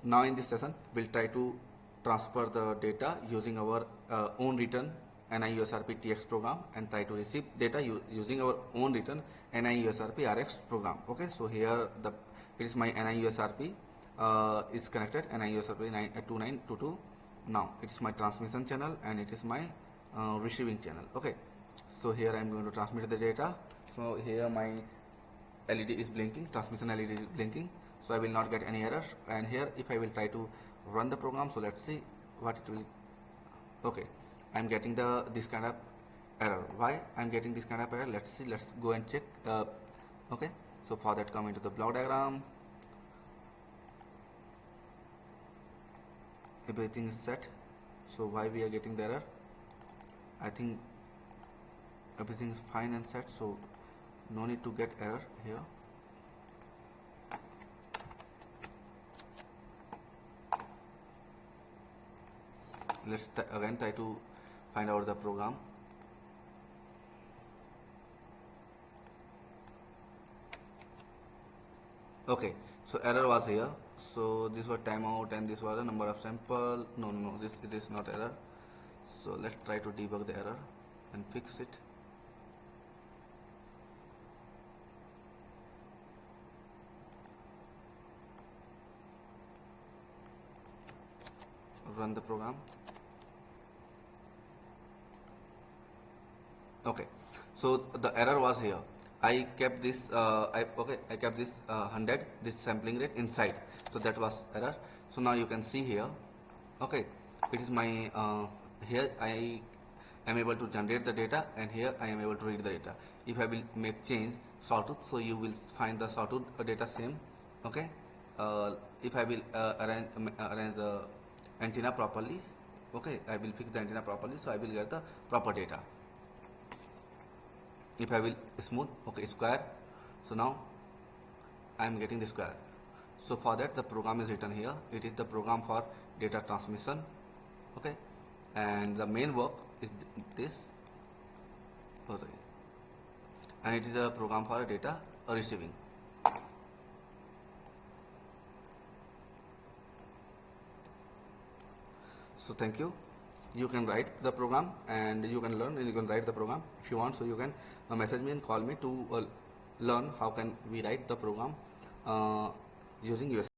Now in this session, we'll try to transfer the data using our own written NI USRP TX program and try to receive data using our own written NI USRP RX program. Okay, so here it is my NI USRP is connected NI USRP 2922. Now it's my transmission channel and it is my receiving channel. Okay, so here I am going to transmit the data. So here my LED is blinking, transmission LED is blinking, so I will not get any errors. And here if I will try to run the program, so let's see what it will. Okay, I am getting this kind of error. Why I am getting this kind of error? Let's see, let's go and check. Okay, so for that, come into the block diagram. Everything is set. So why we are getting the error? I think everything is fine and set, so no need to get error here. Let's again try to find out the program. Okay, so error was here. So this was timeout and this was the number of sample. No, it is not error. So let's try to debug the error and fix it. Run the program. Okay, so the error was here. I kept this I kept this 100, this sampling rate inside, so that was error. So now you can see here. Okay, it is my here I am able to generate the data, and here I am able to read the data. If I will make change sawtooth, so you will find the sawtooth data same. Okay, if I will arrange the antenna properly, okay, I will fix the antenna properly, so I will get the proper data. If I will smooth, okay, square, so now I am getting the square. So for that, the program is written here. It is the program for data transmission, okay, and the main work is this, okay, and it is a program for data receiving. So thank you. You can write the program and you can learn and you can write the program if you want. So you can message me and call me to learn how can we write the program using USRP.